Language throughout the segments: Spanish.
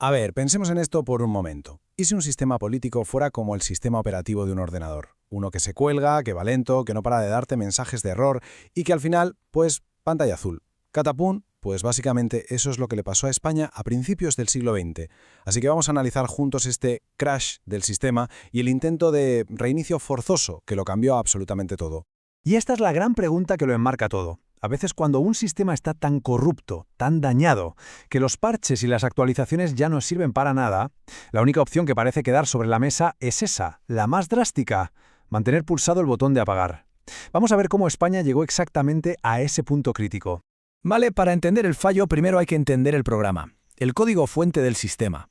A ver, pensemos en esto por un momento. ¿Y si un sistema político fuera como el sistema operativo de un ordenador? Uno que se cuelga, que va lento, que no para de darte mensajes de error y que al final, pues, pantalla azul. Catapum, pues básicamente eso es lo que le pasó a España a principios del siglo XX. Así que vamos a analizar juntos este crash del sistema y el intento de reinicio forzoso que lo cambió absolutamente todo. Y esta es la gran pregunta que lo enmarca todo. A veces cuando un sistema está tan corrupto, tan dañado, que los parches y las actualizaciones ya no sirven para nada, la única opción que parece quedar sobre la mesa es esa, la más drástica: mantener pulsado el botón de apagar. Vamos a ver cómo España llegó exactamente a ese punto crítico. Vale, para entender el fallo primero hay que entender el programa, el código fuente del sistema.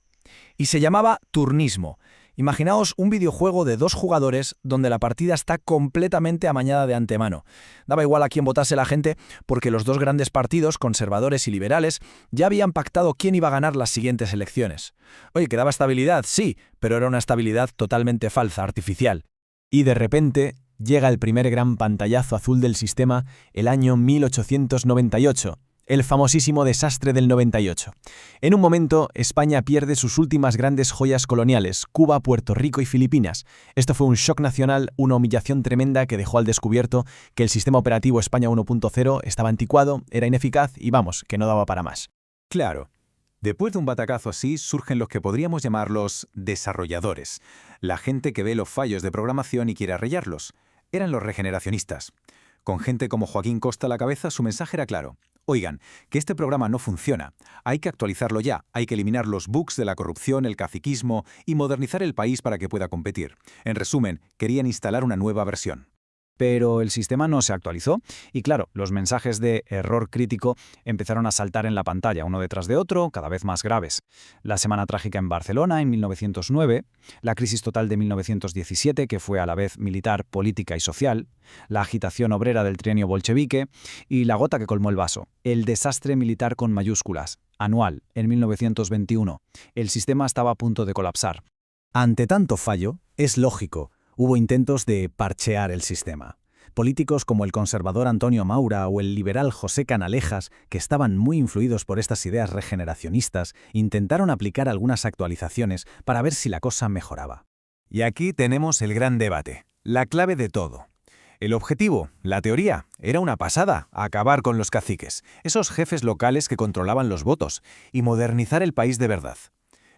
Y se llamaba turnismo. Imaginaos un videojuego de 2 jugadores donde la partida está completamente amañada de antemano. Daba igual a quién votase la gente porque los 2 grandes partidos, conservadores y liberales, ya habían pactado quién iba a ganar las siguientes elecciones. Oye, ¿que daba estabilidad? Sí, pero era una estabilidad totalmente falsa, artificial. Y de repente llega el primer gran pantallazo azul del sistema, el año 1898. El famosísimo desastre del 98. En un momento, España pierde sus últimas grandes joyas coloniales, Cuba, Puerto Rico y Filipinas. Esto fue un shock nacional, una humillación tremenda que dejó al descubierto que el sistema operativo España 1.0 estaba anticuado, era ineficaz y vamos, que no daba para más. Claro. Después de un batacazo así, surgen los que podríamos llamar los desarrolladores, la gente que ve los fallos de programación y quiere arreglarlos. Eran los regeneracionistas. Con gente como Joaquín Costa a la cabeza, su mensaje era claro. Oigan, que este programa no funciona. Hay que actualizarlo ya, hay que eliminar los bugs de la corrupción, el caciquismo y modernizar el país para que pueda competir. En resumen, querían instalar una nueva versión. Pero el sistema no se actualizó y claro, los mensajes de error crítico empezaron a saltar en la pantalla, uno detrás de otro, cada vez más graves. La Semana Trágica en Barcelona en 1909, la crisis total de 1917, que fue a la vez militar, política y social, la agitación obrera del trienio bolchevique y la gota que colmó el vaso, el desastre militar con mayúsculas, anual, en 1921. El sistema estaba a punto de colapsar. Ante tanto fallo, es lógico. Hubo intentos de parchear el sistema. Políticos como el conservador Antonio Maura o el liberal José Canalejas, que estaban muy influidos por estas ideas regeneracionistas, intentaron aplicar algunas actualizaciones para ver si la cosa mejoraba. Y aquí tenemos el gran debate, la clave de todo. El objetivo, la teoría, era una pasada: acabar con los caciques, esos jefes locales que controlaban los votos, y modernizar el país de verdad.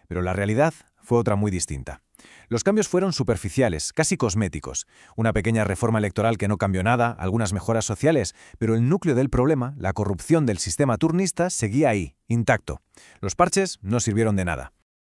Pero la realidad fue otra muy distinta. Los cambios fueron superficiales, casi cosméticos. Una pequeña reforma electoral que no cambió nada, algunas mejoras sociales, pero el núcleo del problema, la corrupción del sistema turnista, seguía ahí, intacto. Los parches no sirvieron de nada.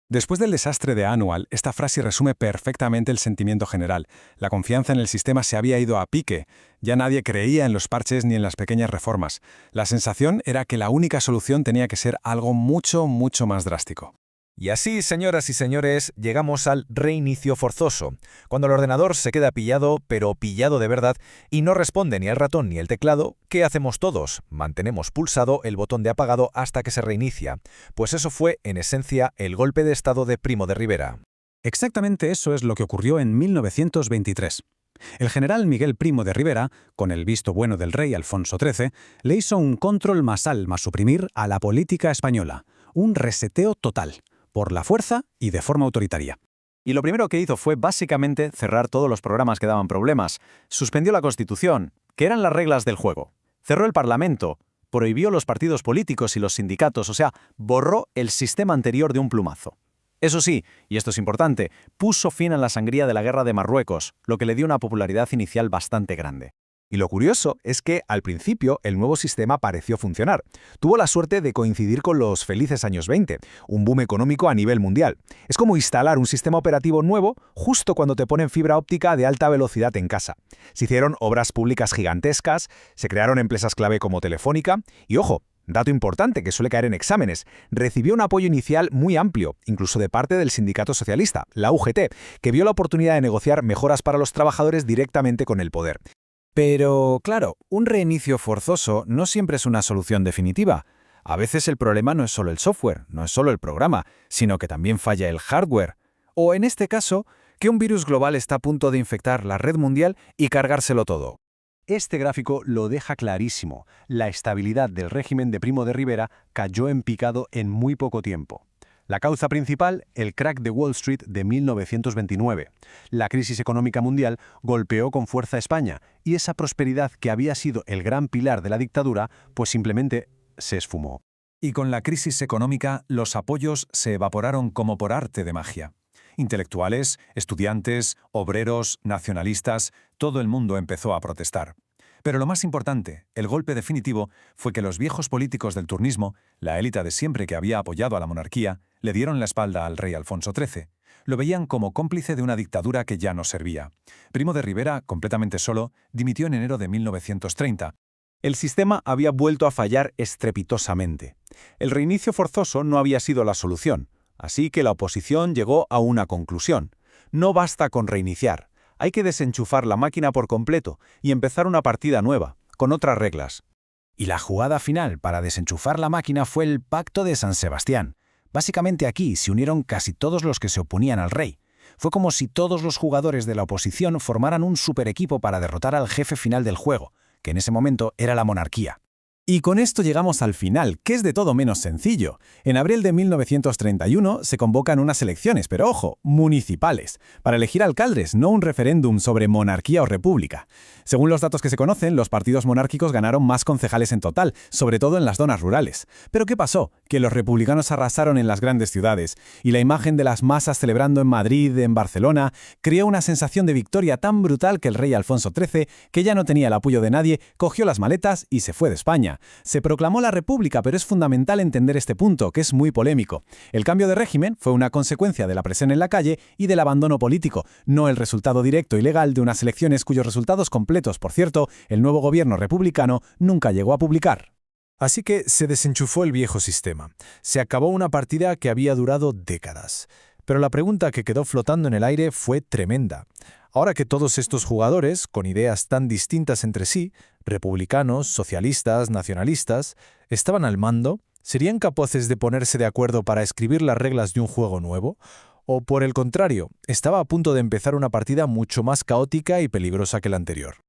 Después del desastre de Annual, esta frase resume perfectamente el sentimiento general. La confianza en el sistema se había ido a pique. Ya nadie creía en los parches ni en las pequeñas reformas. La sensación era que la única solución tenía que ser algo mucho, mucho más drástico. Y así, señoras y señores, llegamos al reinicio forzoso, cuando el ordenador se queda pillado, pero pillado de verdad, y no responde ni el ratón ni el teclado. ¿Qué hacemos todos? Mantenemos pulsado el botón de apagado hasta que se reinicia. Pues eso fue, en esencia, el golpe de estado de Primo de Rivera. Exactamente eso es lo que ocurrió en 1923. El general Miguel Primo de Rivera, con el visto bueno del rey Alfonso XIII, le hizo un control masal más suprimir a la política española, un reseteo total, por la fuerza y de forma autoritaria. Y lo primero que hizo fue básicamente cerrar todos los programas que daban problemas. Suspendió la Constitución, que eran las reglas del juego. Cerró el Parlamento, prohibió los partidos políticos y los sindicatos, o sea, borró el sistema anterior de un plumazo. Eso sí, y esto es importante, puso fin a la sangría de la guerra de Marruecos, lo que le dio una popularidad inicial bastante grande. Y lo curioso es que, al principio, el nuevo sistema pareció funcionar. Tuvo la suerte de coincidir con los felices años 20, un boom económico a nivel mundial. Es como instalar un sistema operativo nuevo justo cuando te ponen fibra óptica de alta velocidad en casa. Se hicieron obras públicas gigantescas, se crearon empresas clave como Telefónica, y ojo, dato importante que suele caer en exámenes, recibió un apoyo inicial muy amplio, incluso de parte del sindicato socialista, la UGT, que vio la oportunidad de negociar mejoras para los trabajadores directamente con el poder. Pero, claro, un reinicio forzoso no siempre es una solución definitiva. A veces el problema no es solo el software, no es solo el programa, sino que también falla el hardware. O en este caso, que un virus global está a punto de infectar la red mundial y cargárselo todo. Este gráfico lo deja clarísimo. La estabilidad del régimen de Primo de Rivera cayó en picado en muy poco tiempo. La causa principal, el crack de Wall Street de 1929. La crisis económica mundial golpeó con fuerza a España y esa prosperidad que había sido el gran pilar de la dictadura, pues simplemente se esfumó. Y con la crisis económica, los apoyos se evaporaron como por arte de magia. Intelectuales, estudiantes, obreros, nacionalistas, todo el mundo empezó a protestar. Pero lo más importante, el golpe definitivo, fue que los viejos políticos del turnismo, la élite de siempre que había apoyado a la monarquía, le dieron la espalda al rey Alfonso XIII. Lo veían como cómplice de una dictadura que ya no servía. Primo de Rivera, completamente solo, dimitió en enero de 1930. El sistema había vuelto a fallar estrepitosamente. El reinicio forzoso no había sido la solución, así que la oposición llegó a una conclusión. No basta con reiniciar. Hay que desenchufar la máquina por completo y empezar una partida nueva, con otras reglas. Y la jugada final para desenchufar la máquina fue el Pacto de San Sebastián. Básicamente aquí se unieron casi todos los que se oponían al rey. Fue como si todos los jugadores de la oposición formaran un super equipo para derrotar al jefe final del juego, que en ese momento era la monarquía. Y con esto llegamos al final, que es de todo menos sencillo. En abril de 1931 se convocan unas elecciones, pero ojo, municipales, para elegir alcaldes, no un referéndum sobre monarquía o república. Según los datos que se conocen, los partidos monárquicos ganaron más concejales en total, sobre todo en las zonas rurales. ¿Pero qué pasó? Que los republicanos arrasaron en las grandes ciudades, y la imagen de las masas celebrando en Madrid, en Barcelona, creó una sensación de victoria tan brutal que el rey Alfonso XIII, que ya no tenía el apoyo de nadie, cogió las maletas y se fue de España. Se proclamó la República, pero es fundamental entender este punto, que es muy polémico. El cambio de régimen fue una consecuencia de la presión en la calle y del abandono político, no el resultado directo y legal de unas elecciones cuyos resultados completos, por cierto, el nuevo gobierno republicano nunca llegó a publicar. Así que se desenchufó el viejo sistema. Se acabó una partida que había durado décadas. Pero la pregunta que quedó flotando en el aire fue tremenda. Ahora que todos estos jugadores, con ideas tan distintas entre sí, republicanos, socialistas, nacionalistas, estaban al mando, ¿serían capaces de ponerse de acuerdo para escribir las reglas de un juego nuevo? ¿O, por el contrario, estaba a punto de empezar una partida mucho más caótica y peligrosa que la anterior?